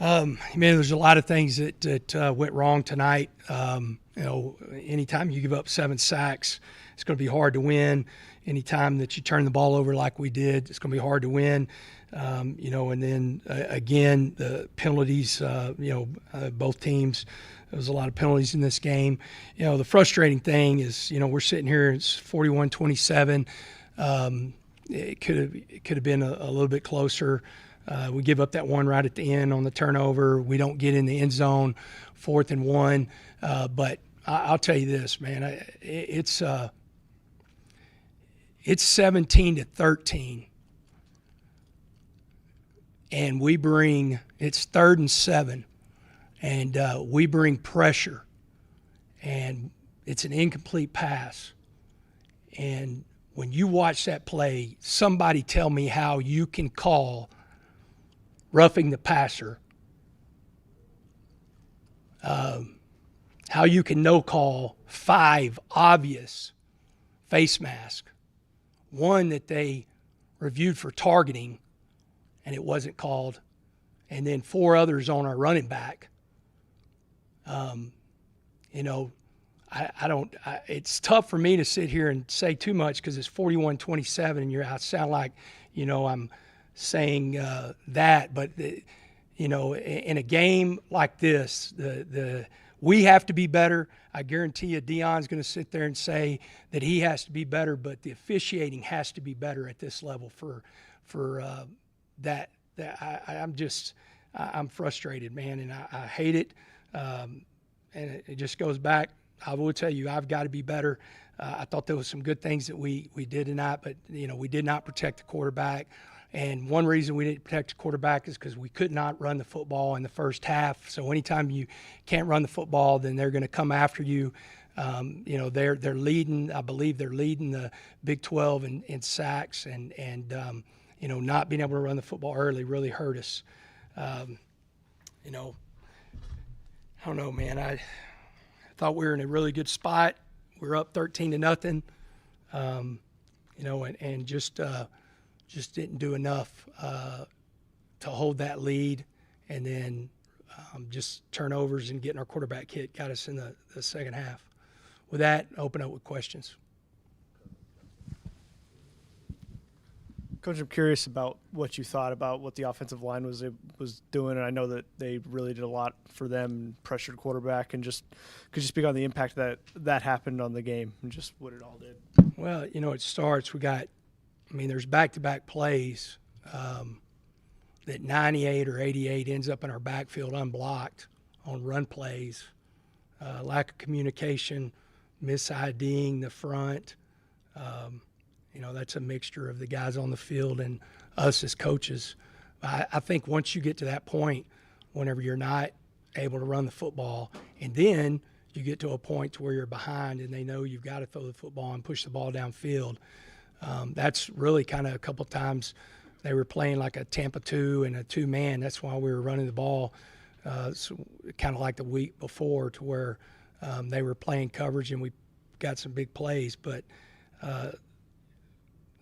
There's a lot of things that went wrong tonight. Anytime you give up 7 sacks, it's going to be hard to win. Anytime that you turn the ball over like we did, it's going to be hard to win. And then again, the penalties, both teams, there was a lot of penalties in this game. The frustrating thing is, we're sitting here, it's 41-27. It could have been a little bit closer. We give up that one right at the end on the turnover. We don't get in the end zone, 4th and 1. But I'll tell you this, man, it's 17-13. And it's 3rd and 7. And we bring pressure. And it's an incomplete pass. And when you watch that play, somebody tell me how you can call roughing the passer, how you can no call 5 obvious face mask, 1 that they reviewed for targeting and it wasn't called, and then 4 others on our running back. It's tough for me to sit here and say too much because it's 41-27 and I sound like, I'm saying that, but in a game like this, we have to be better. I guarantee you Deion's going to sit there and say that he has to be better, but the officiating has to be better at this level for that. I'm frustrated, man, and I hate it. And it just goes back. I will tell you, I've got to be better. I thought there was some good things that we did tonight, but we did not protect the quarterback. And one reason we didn't protect the quarterback is because we could not run the football in the first half. So anytime you can't run the football, then they're going to come after you. They're leading. I believe they're leading the Big 12 in sacks, and not being able to run the football early really hurt us. I don't know, man. I thought we were in a really good spot. We were up 13-0, and just didn't do enough to hold that lead, and then just turnovers and getting our quarterback hit got us in the second half. With that, open up with questions. Coach, I'm curious about what you thought about what the offensive line was doing, and I know that they really did a lot for them, pressured quarterback, and just could you speak on the impact that happened on the game and just what it all did? Well, it starts. There's back-to-back plays that 98 or 88 ends up in our backfield unblocked on run plays, lack of communication, mis-IDing the front. That's a mixture of the guys on the field and us as coaches. I think once you get to that point, whenever you're not able to run the football, and then you get to a point to where you're behind and they know you've got to throw the football and push the ball downfield, that's really kind of a couple times they were playing like a Tampa 2 and a 2-man. That's why we were running the ball kind of like the week before, to where they were playing coverage and we got some big plays. But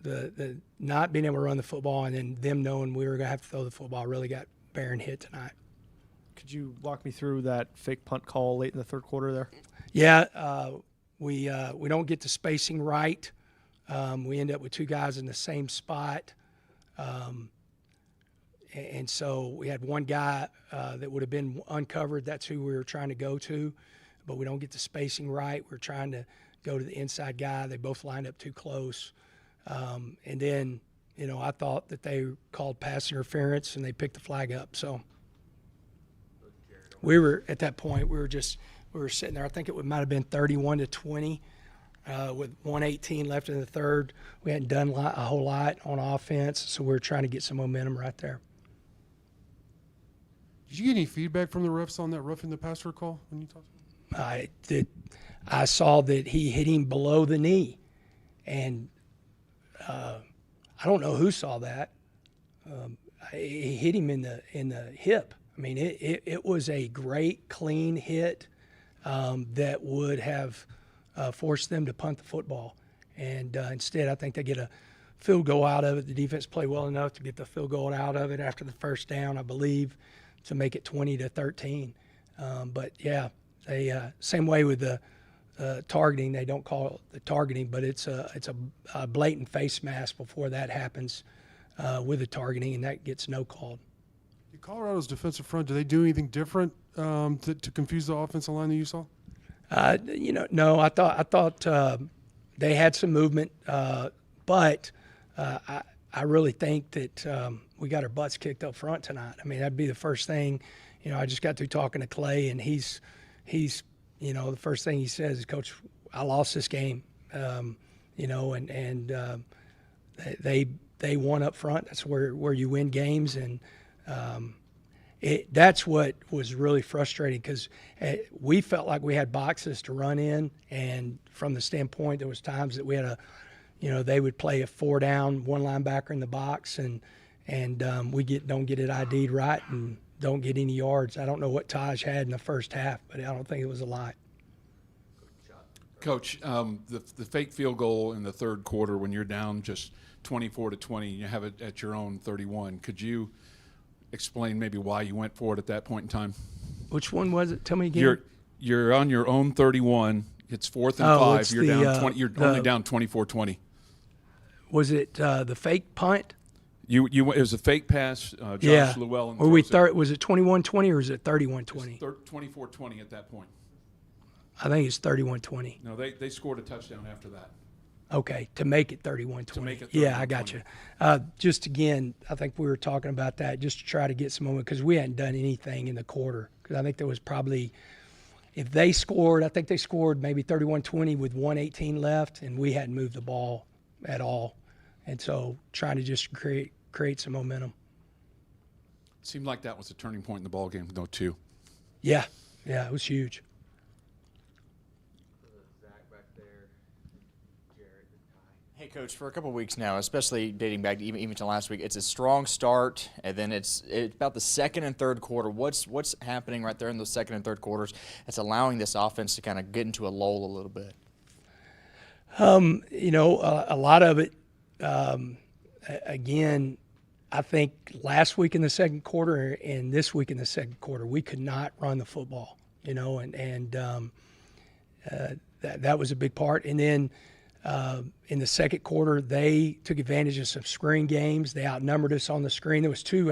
the not being able to run the football and then them knowing we were going to have to throw the football really got Barron hit tonight. Could you walk me through that fake punt call late in the third quarter there? Yeah, we don't get the spacing right. We end up with 2 guys in the same spot. And so we had one guy that would have been uncovered. That's who we were trying to go to, but we don't get the spacing right. We're trying to go to the inside guy. They both lined up too close. And then, I thought that they called pass interference and they picked the flag up. So we were, at that point, we were sitting there. I think it might have been 31-20 with 1:18 left in the third. We hadn't done a whole lot on offense, so we were trying to get some momentum right there. Did you get any feedback from the refs on that roughing the passer call when you talked to them? I saw that he hit him below the knee, and I don't know who saw that. He hit him in the hip. It was a great, clean hit that would have forced them to punt the football. And instead, I think they get a field goal out of it. The defense played well enough to get the field goal out of it after the first down, I believe. make it 20-13. But yeah, they same way with the targeting. They don't call it the targeting, but it's a blatant face mask before that happens with the targeting, and that gets no called. Colorado's defensive front, do they do anything different to confuse the offensive line that you saw? No. I thought they had some movement, but I really think that we got our butts kicked up front tonight. I mean, that'd be the first thing. I just got through talking to Clay, and he's the first thing he says is, Coach, I lost this game. And they won up front. That's where you win games, and that's what was really frustrating, because we felt like we had boxes to run in, and from the standpoint, there was times that we had they would play a 4 down, 1 linebacker in the box, and we don't get it ID'd right and don't get any yards. I don't know what Tajh had in the first half, but I don't think it was a lot. Coach, the fake field goal in the third quarter when you're down just 24-20, you have it at your own 31. Could you explain maybe why you went for it at that point in time? Which one was it? Tell me again. You're on your own 31. It's 4th and 5. You're down 20. You're only down 24-20. Was it the fake punt? It was a fake pass. Josh Llewellyn. Or was it 21-20 or was it 31-20? 24-20 at that point. I think it's 31-20. No, they scored a touchdown after that. Okay, to make it 31-20. To make it 31-20. Yeah, I got you. Just again, I think we were talking about that just to try to get some moment, because we hadn't done anything in the quarter. Because I think there was probably, if they scored, I think they scored maybe 31-20 with 1:18 left, and we hadn't moved the ball at all. And so trying to just create some momentum. It seemed like that was a turning point in the ball game, though, too. Yeah, it was huge. Hey, Coach, for a couple of weeks now, especially dating back to even to last week, it's a strong start, and then it's about the second and third quarter. What's happening right there in those second and third quarters that's allowing this offense to kind of get into a lull a little bit? A lot of it, again, I think last week in the second quarter and this week in the second quarter, we could not run the football, that was a big part. And then in the second quarter, they took advantage of some screen games. They outnumbered us on the screen. There was two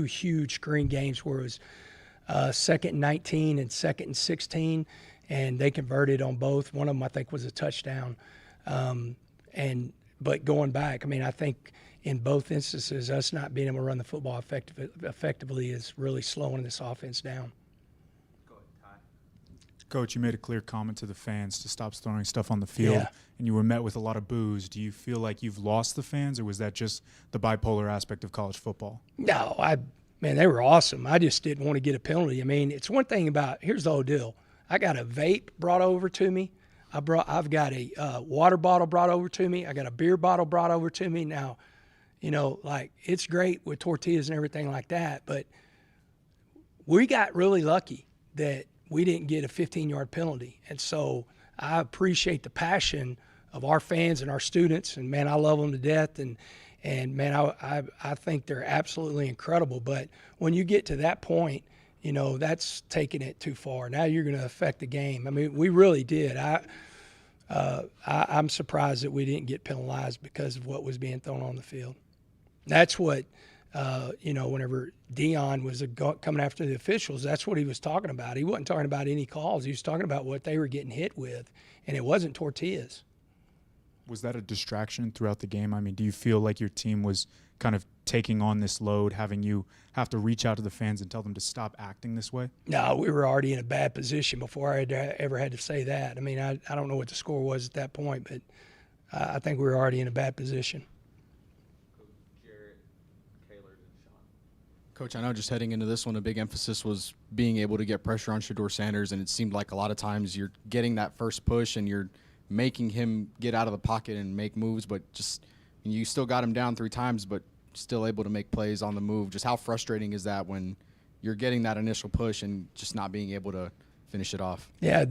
huge screen games where it was 2nd and 19 and 2nd and 16, and they converted on both. One of them, I think, was a touchdown. But going back, I think in both instances, us not being able to run the football effectively is really slowing this offense down. Coach, you made a clear comment to the fans to stop throwing stuff on the field, and you were met with a lot of boos. Do you feel like you've lost the fans, or was that just the bipolar aspect of college football? No, they were awesome. I just didn't want to get a penalty. It's one thing about, here's the whole deal. I got a vape brought over to me. I've got a water bottle brought over to me. I got a beer bottle brought over to me. Now, it's great with tortillas and everything like that, but we got really lucky that we didn't get a 15-yard penalty. And so I appreciate the passion of our fans and our students, and man, I love them to death. And man, I think they're absolutely incredible. But when you get to that point, that's taking it too far. Now you're going to affect the game. We really did. I'm surprised that we didn't get penalized because of what was being thrown on the field. That's what, whenever Dion was coming after the officials, that's what he was talking about. He wasn't talking about any calls. He was talking about what they were getting hit with, and it wasn't tortillas. Was that a distraction throughout the game? Do you feel like your team was kind of taking on this load, having you have to reach out to the fans and tell them to stop acting this way? No, we were already in a bad position before I ever had to say that. I don't know what the score was at that point, but I think we were already in a bad position. Coach, I know just heading into this one, a big emphasis was being able to get pressure on Shedeur Sanders, and it seemed like a lot of times you're getting that first push and you're making him get out of the pocket and make moves, but you still got him down 3 times, but still able to make plays on the move. Just how frustrating is that when you're getting that initial push and just not being able to finish it off? Yeah,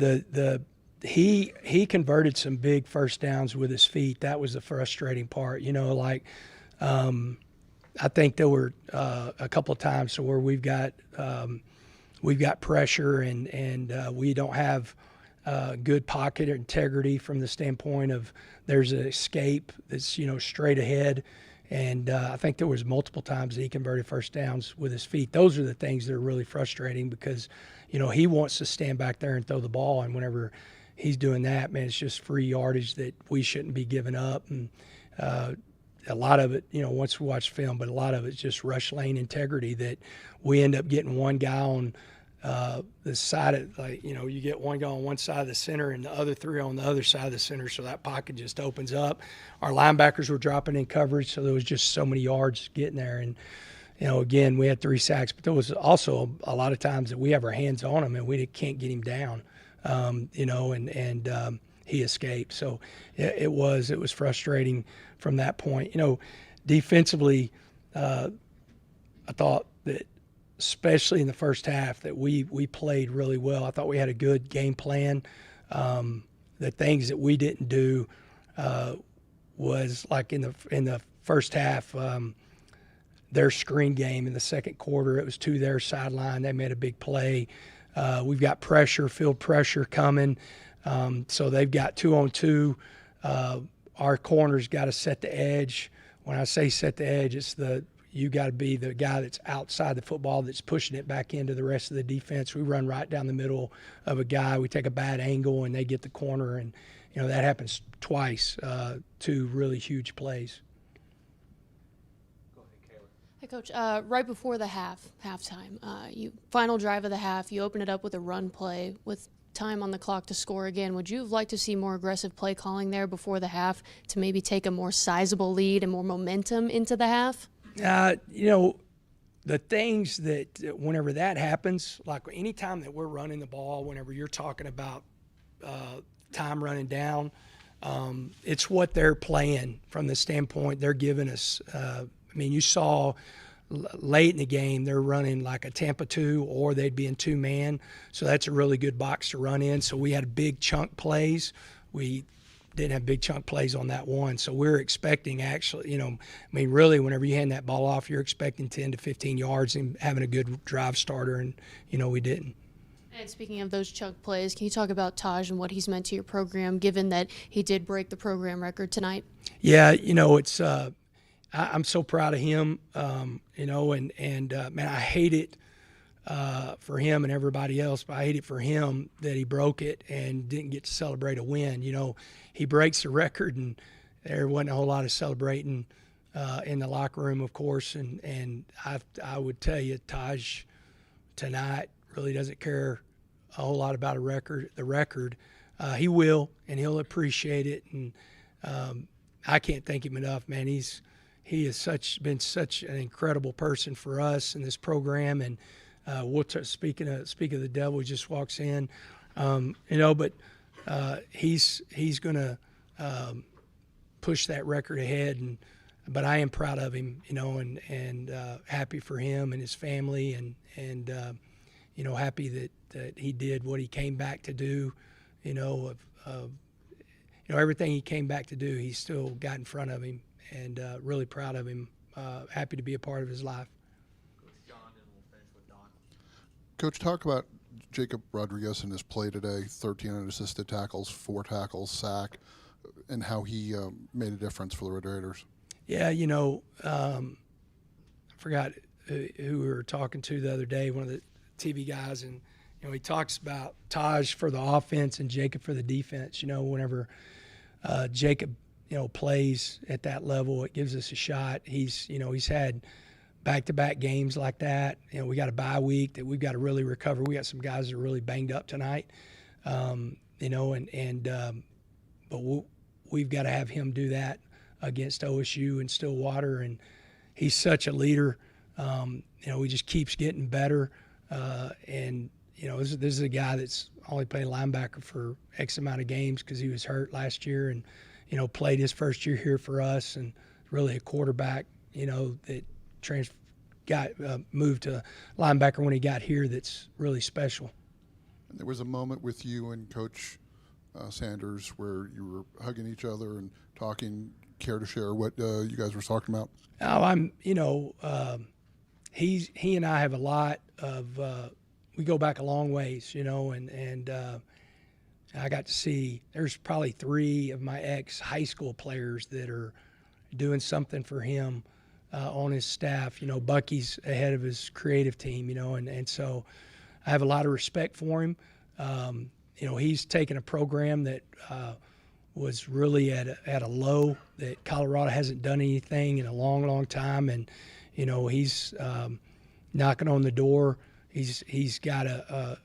he converted some big first downs with his feet. That was the frustrating part. I think there were a couple of times where we've got pressure and we don't have good pocket integrity from the standpoint of there's an escape that's straight ahead. And I think there was multiple times that he converted first downs with his feet. Those are the things that are really frustrating because, he wants to stand back there and throw the ball. And whenever he's doing that, man, it's just free yardage that we shouldn't be giving up. And a lot of it, once we watch film, but a lot of it's just rush lane integrity that we end up getting one guy on the side of, you get one guy on one side of the center and the other three on the other side of the center, so that pocket just opens up. Our linebackers were dropping in coverage, so there was just so many yards getting there. And, again, we had 3 sacks, but there was also a lot of times that we have our hands on him and we can't get him down, and he escaped. So it was frustrating from that point. Defensively, I thought that, especially in the first half, that we played really well. I thought we had a good game plan. The things that we didn't do was like in the first half, their screen game in the second quarter, it was to their sideline. They made a big play. We've got field pressure coming. So they've got 2-on-2. Our corner's got to set the edge. When I say set the edge, it's you got to be the guy that's outside the football that's pushing it back into the rest of the defense. We run right down the middle of a guy. We take a bad angle, and they get the corner. And, that happens twice, 2 really huge plays. Hey, Coach, right before the halftime, final drive of the half, you open it up with a run play with time on the clock to score again. Would you have liked to see more aggressive play calling there before the half to maybe take a more sizable lead and more momentum into the half? The things that whenever that happens, like any time that we're running the ball, whenever you're talking about time running down, it's what they're playing from the standpoint they're giving us. You saw late in the game they're running like a Tampa 2 or they'd be in 2-man. So that's a really good box to run in. So we had big chunk plays. We didn't have big chunk plays on that one. So we're expecting actually, really whenever you hand that ball off, you're expecting 10 to 15 yards and having a good drive starter, and, we didn't. And speaking of those chunk plays, can you talk about Tajh and what he's meant to your program, given that he did break the program record tonight? Yeah, it's I'm so proud of him, man, I hate it for him and everybody else, but I hate it for him that he broke it and didn't get to celebrate a win. He breaks the record, and there wasn't a whole lot of celebrating in the locker room, of course, and I would tell you, Tajh tonight really doesn't care a whole lot about the record. He will, and he'll appreciate it, and I can't thank him enough, man. He has been such an incredible person for us in this program, and speaking of the devil, he just walks in, but he's going to push that record ahead, but I am proud of him, and happy for him and his family, and happy that he did what he came back to do, everything he came back to do, he's still got in front of him. And really proud of him, happy to be a part of his life. Coach John, and we'll finish with Don. Coach, talk about Jacob Rodriguez and his play today, 13 unassisted tackles, 4 tackles, sack, and how he made a difference for the Red Raiders. Yeah, I forgot who we were talking to the other day, one of the TV guys, and, he talks about Tajh for the offense and Jacob for the defense. Whenever Jacob plays at that level, it gives us a shot. He's had back-to-back games like that. We got a bye week that we've got to really recover. We got some guys that are really banged up tonight, but we've got to have him do that against OSU and Stillwater, and he's such a leader. He just keeps getting better, and this is a guy that's only played linebacker for X amount of games because he was hurt last year, and played his first year here for us, and really a quarterback, that moved to linebacker when he got here that's really special. And there was a moment with you and Coach Sanders, where you were hugging each other and talking. Care to share what you guys were talking about? Oh, he and I have a lot of, we go back a long ways, and I got to see, there's probably 3 of my ex-high school players that are doing something for him on his staff. Bucky's ahead of his creative team, and so I have a lot of respect for him. He's taken a program that was really at a low, that Colorado hasn't done anything in a long, long time, and he's knocking on the door. He's got a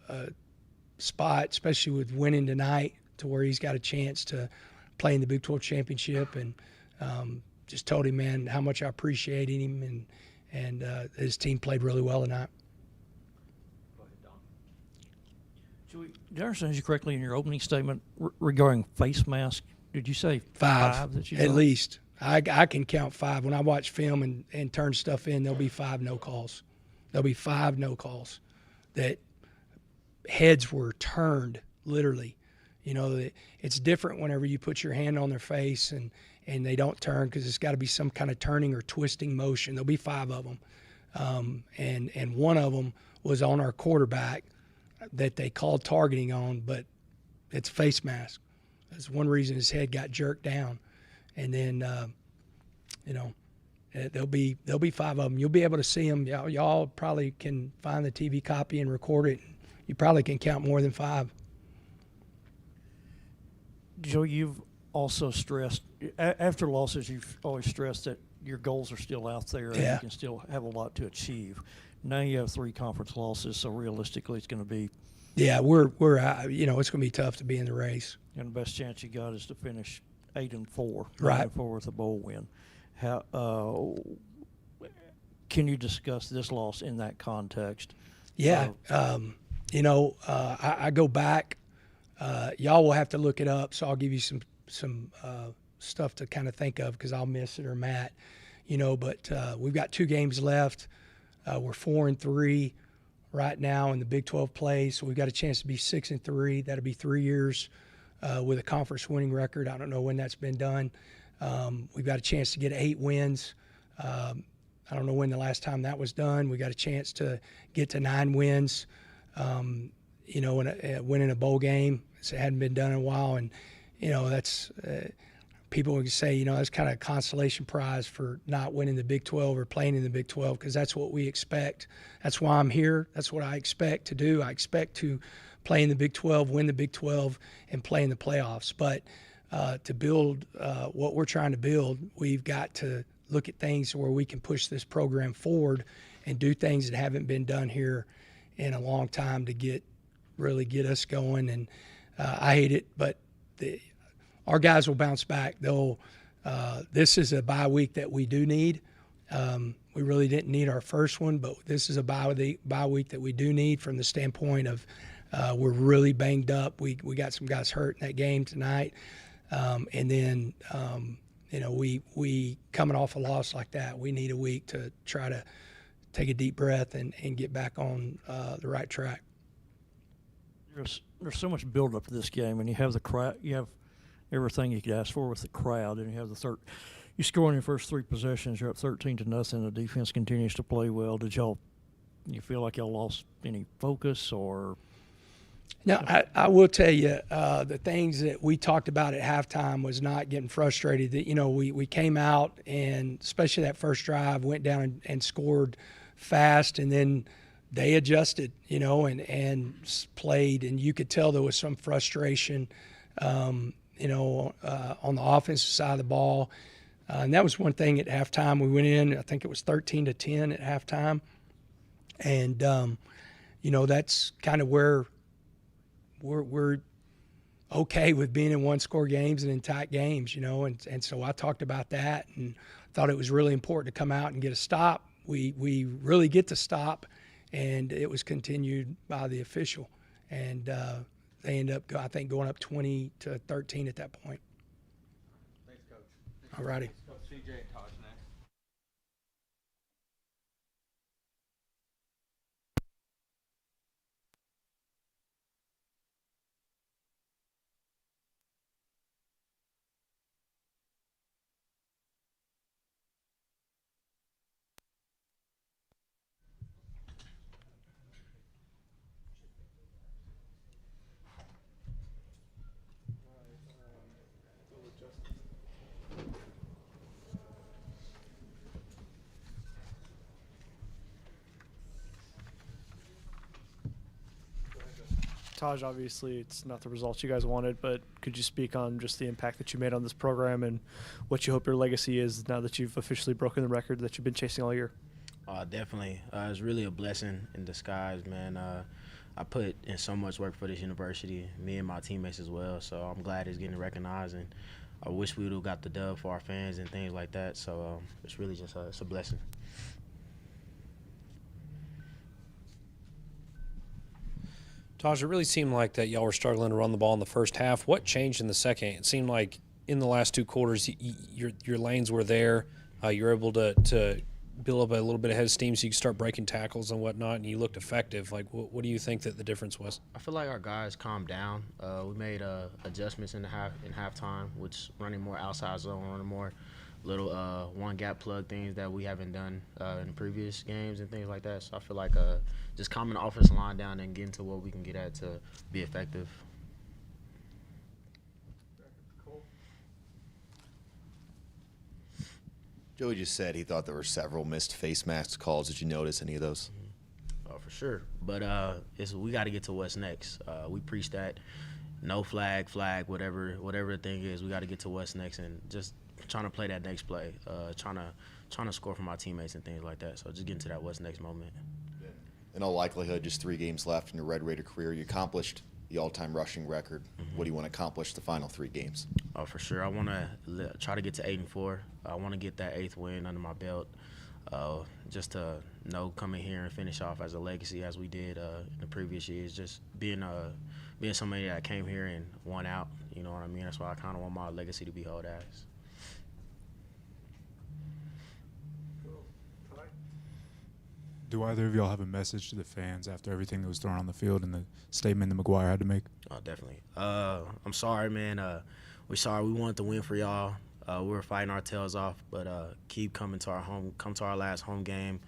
spot, especially with winning tonight, to where he's got a chance to play in the Big 12 championship, and just told him, man, how much I appreciated him, and his team played really well tonight. Did I understand you correctly in your opening statement regarding face mask? Did you say 5 that you at saw? least? I can count 5. When I watch film and turn stuff in, there'll be 5 no calls. There'll be 5 no calls that heads were turned, literally. It's different whenever you put your hand on their face and they don't turn, because it's got to be some kind of turning or twisting motion. There'll be 5 of them. And one of them was on our quarterback that they called targeting on, but it's a face mask. That's one reason his head got jerked down. And then, there'll be 5 of them. You'll be able to see them. Y'all probably can find the TV copy and record it. You probably can count more than 5. Joe, you've also stressed, after losses, you've always stressed that your goals are still out there and Yeah. you can still have a lot to achieve. Now you have 3 conference losses, so realistically it's going to be, Yeah, we're it's going to be tough to be in the race. and the best chance you got is to finish 8-4, Right. 9-4 with a bowl win. How can you discuss this loss in that context? Yeah, I go back. Y'all will have to look it up, so I'll give you some stuff to kind of think of, because I'll miss it, or Matt. But we've got 2 games left. We're 4-3 right now in the Big 12 play, so we've got a chance to be 6-3. That'll be 3 years with a conference winning record. I don't know when that's been done. We've got a chance to get 8 wins. I don't know when the last time that was done. We got a chance to get to 9 wins. Winning a bowl game. It hadn't been done in a while, and that's people would say, that's kind of a consolation prize for not winning the Big 12 or playing in the Big 12, because that's what we expect. That's why I'm here. That's what I expect to do. I expect to play in the Big 12, win the Big 12, and play in the playoffs. But to build what we're trying to build, we've got to look at things where we can push this program forward and do things that haven't been done here in a long time to really get us going. And I hate it, but our guys will bounce back. This is a bye week that we do need. We really didn't need our first one, but this is a bye week that we do need, from the standpoint of we're really banged up. We got some guys hurt in that game tonight. And then, we coming off a loss like that, we need a week to try to take a deep breath and get back on the right track. There's so much build up to this game, and you have the crowd, you have everything you could ask for with the crowd, and you have you score in your first 3 possessions, you're up 13-0. The defense continues to play well. You feel like y'all lost any focus, or? Now, I will tell you, the things that we talked about at halftime was not getting frustrated. That we came out, and especially that first drive, went down and scored fast, and then they adjusted, and played, and you could tell there was some frustration, on the offensive side of the ball. And that was one thing at halftime. We went in, I think it was 13-10 at halftime. And, that's kind of where we're okay with being in 1-score games and in tight games, and so I talked about that and thought it was really important to come out and get a stop. We really get the stop, and it was continued by the official. And they end up, I think, going up 20-13 at that point. Thanks, Coach. All righty. Coach CJ and Tajh next. Taj, obviously it's not the results you guys wanted, but could you speak on just the impact that you made on this program and what you hope your legacy is now that you've officially broken the record that you've been chasing all year? Definitely. It's really a blessing in disguise, man. I put in so much work for this university, me and my teammates as well, so I'm glad it's getting recognized, and I wish we would have got the dub for our fans and things like that, so it's really just it's a blessing. Taj, it really seemed like that y'all were struggling to run the ball in the first half. What changed in the second? It seemed like in the last two quarters, your lanes were there. You were able to build up a little bit of head of steam so you could start breaking tackles and whatnot, and you looked effective. Like, what do you think that the difference was? I feel like our guys calmed down. We made adjustments in halftime, which running more outside zone, running more little one-gap plug things that we haven't done in previous games and things like that. So I feel like just calming the offensive line down and getting to what we can get at to be effective. Joey just said he thought there were several missed face mask calls. Did you notice any of those? Oh, for sure. But we got to get to what's next. We preach that no flag, whatever the thing is. We got to get to what's next and just trying to play that next play, trying to score for my teammates and things like that. So just getting to that what's next moment. In all likelihood, just 3 games left in your Red Raider career. You accomplished the all-time rushing record. What do you want to accomplish the final 3 games? Oh, for sure. I want to try to get to 8-4. I want to get that 8th win under my belt, just to come in here and finish off as a legacy as we did in the previous years. Just being somebody that came here and won out. You know what I mean? That's why I kind of want my legacy to be held as. Do either of y'all have a message to the fans after everything that was thrown on the field and the statement that McGuire had to make? Oh, definitely. I'm sorry, man. We're sorry. We wanted to win for y'all. We were fighting our tails off, but keep coming to our home. Come to our last home game.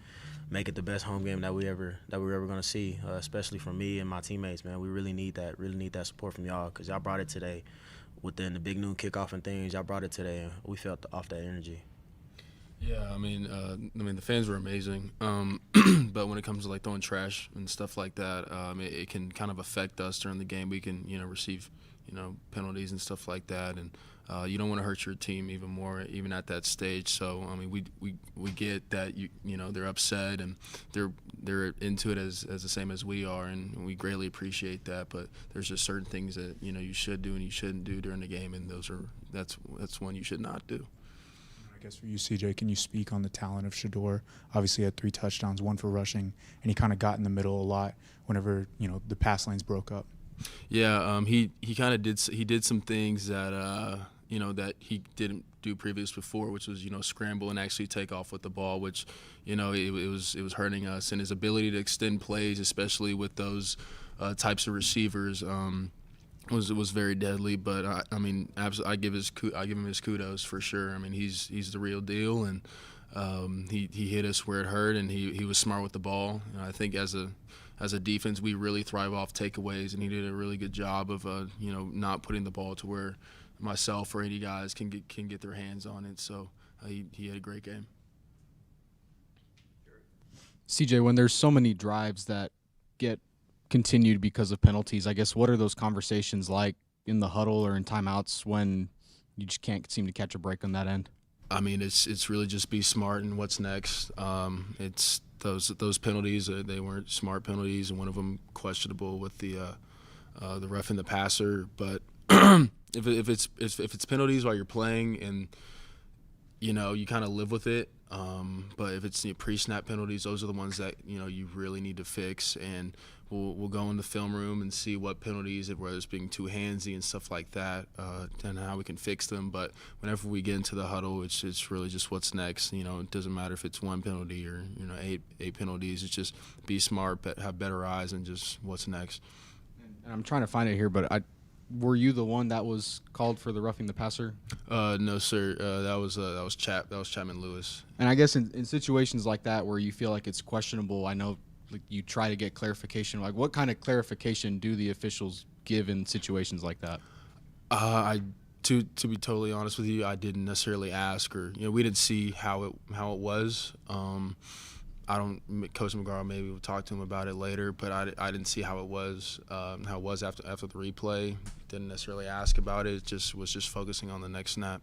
Make it the best home game that we're ever going to see, especially from me and my teammates, man. We really need that. Really need that support from y'all because y'all brought it today. Within the big noon kickoff and things, y'all brought it today, and we felt off that energy. Yeah, I mean, the fans were amazing, but when it comes to like throwing trash and stuff like that, it can kind of affect us during the game. We can, receive, penalties and stuff like that, and you don't want to hurt your team even more, even at that stage. So, I mean, we get that they're upset and they're into it as the same as we are, and we greatly appreciate that. But there's just certain things that you should do and you shouldn't do during the game, and that's one you should not do. I guess for you, CJ, can you speak on the talent of Shedeur? Obviously, he had 3 touchdowns, 1 for rushing, and he kind of got in the middle a lot whenever the pass lanes broke up. Yeah, he kind of did some things that that he didn't do before, which was scramble and actually take off with the ball, which it was hurting us, and his ability to extend plays, especially with those types of receivers. Was very deadly, but I give him his kudos for sure. I mean, he's the real deal, and he hit us where it hurt, and he was smart with the ball. And I think as a defense, we really thrive off takeaways, and he did a really good job of not putting the ball to where myself or any guys can get their hands on it. So he had a great game. CJ, when there's so many drives that get continued because of penalties, I guess what are those conversations like in the huddle or in timeouts when you just can't seem to catch a break on that end? I mean, it's really just be smart and what's next. It's those penalties, they weren't smart penalties, and one of them questionable with the roughing the passer. But if it's penalties while you're playing and you kind of live with it. But if it's pre-snap penalties, those are the ones that you really need to fix, and we'll go in the film room and see what penalties, whether it's being too handsy and stuff like that, and how we can fix them. But whenever we get into the huddle, it's really just what's next. It doesn't matter if it's 1 penalty or eight penalties. It's just be smart, but have better eyes, and just what's next. And I'm trying to find it here, but were you the one that was called for the roughing the passer? No, sir. That was Chapman Lewis. And I guess in situations like that where you feel like it's questionable, I know you try to get clarification. Like, what kind of clarification do the officials give in situations like that? To be totally honest with you, I didn't necessarily ask, or we didn't see how it was. Coach McGraw maybe will talk to him about it later, but I didn't see how it was after the replay. Didn't necessarily ask about it. Just was focusing on the next snap.